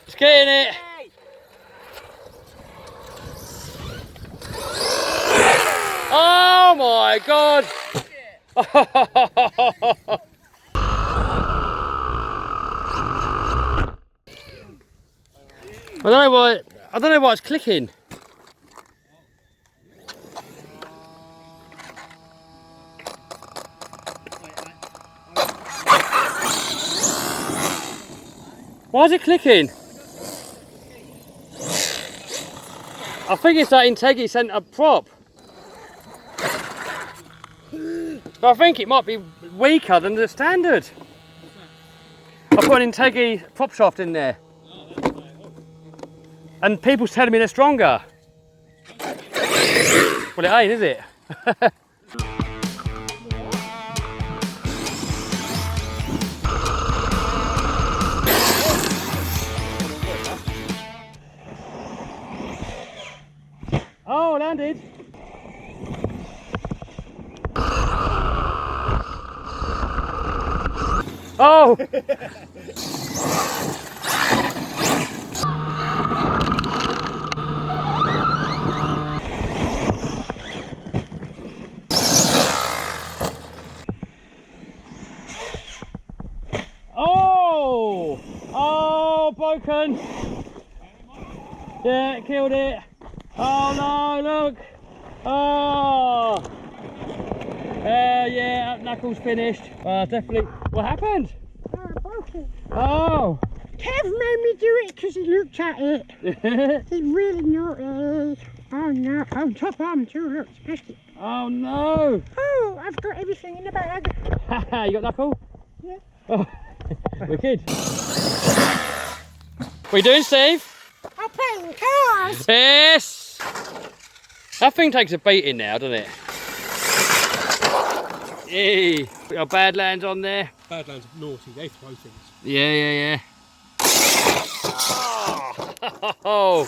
It's getting it. Oh my God. I don't know why it's clicking. Why is it clicking? I think it's that Integrity sent a prop. But I think it might be weaker than the standard. I put an Integrity prop shaft in there. And people's telling me they're stronger. Well, it ain't, is it? Oh, landed. Oh! Oh! Oh, broken. Yeah, killed it. Oh no, look. Oh. Yeah, knuckles finished. Definitely. What happened? Oh, I broke it. Oh. Kev made me do it because he looked at it. He's really naughty. Oh no. Oh, top arm too, look, smashed it. Oh no. Oh, I've got everything in the bag. Haha, you got knuckle? Yeah. Oh, wicked. What are you doing, Steve? I'm playing cars. Yes. That thing takes a beating now, doesn't it? Yay. Put your Badlands on there. Badlands are naughty, they throw things. Yeah, yeah, yeah. Oh.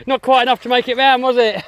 Not quite enough to make it round, was it?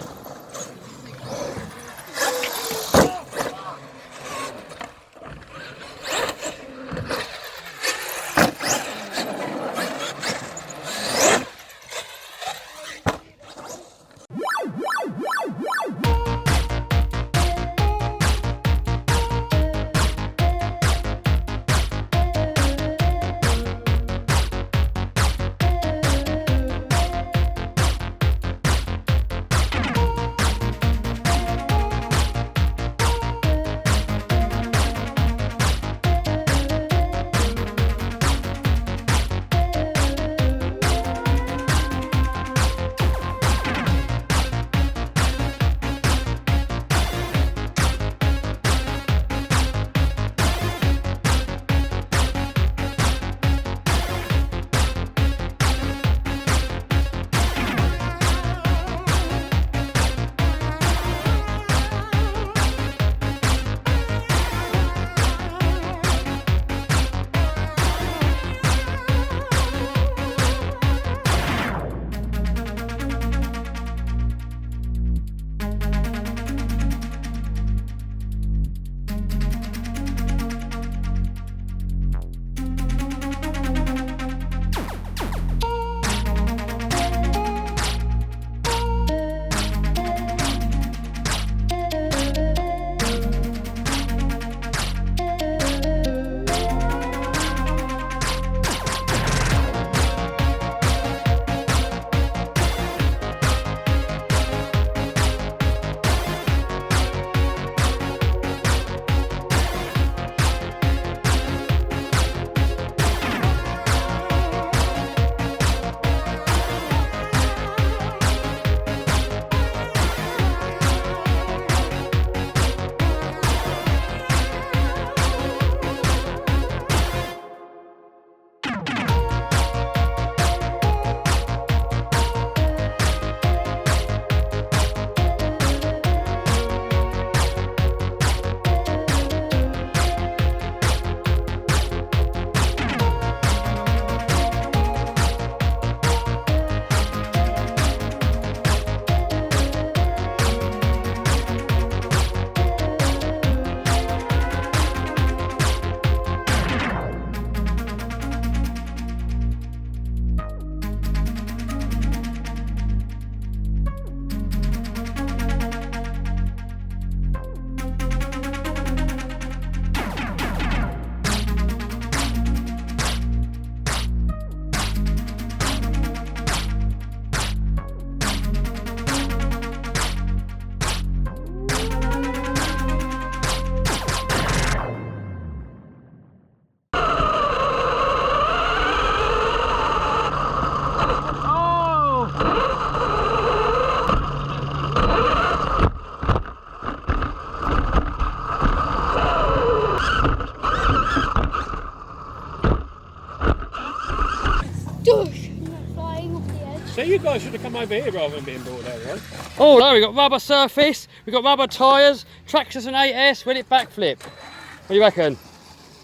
you guys should have come over here rather than being brought there, right? Oh, no, we got rubber surface, we got rubber tyres, Traxxas and 8S, will it backflip? What do you reckon?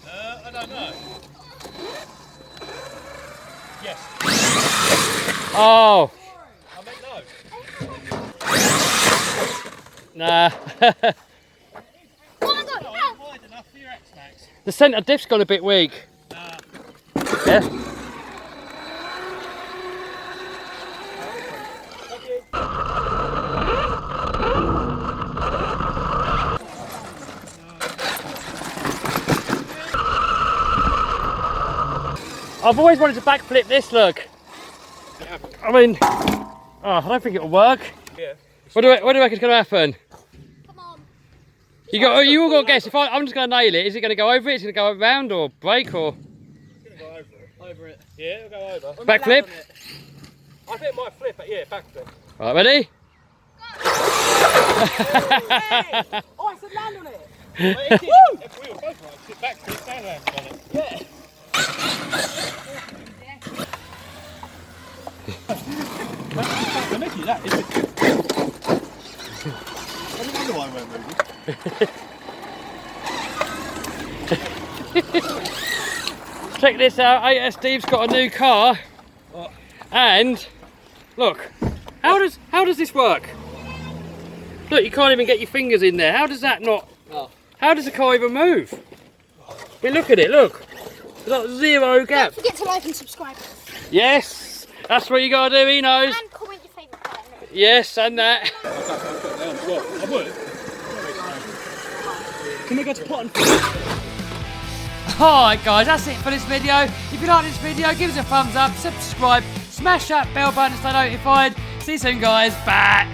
I don't know. Yes. Oh. I meant no. Nah. Not wide enough for your X-Maxx. The centre diff's gone a bit weak. Nah. Yeah. I've always wanted to backflip this, look. I mean, I don't think it'll work. Yeah. What do you reckon is going to happen? Come on. You all got to guess. I'm just going to nail it. Is it going to go over it? Is it going to go around or break or? It's going to go over it. Over it. Yeah, it'll go over. Backflip? I think it might flip it, yeah, backflip. Right, ready? Oh, I said land on it. If we were both right, sit backflip, stand around on it. Yeah. That's the Mickey, that is it. I don't wonder why I won't move. Check this out. 8S Steve's got a new car. What? And look, how does this work? Look, you can't even get your fingers in there. How does that not? Oh. How does the car even move? I mean, look at it. Look, there's like zero gap. Don't forget to like and subscribe. Yes, that's what you gotta do. He knows. And comment your favourite part. Yes, and that. What? I would. Can we go to pot and Alright guys, that's it for this video. If you like this video, give us a thumbs up, subscribe, smash that bell button to stay notified. See you soon guys, bye.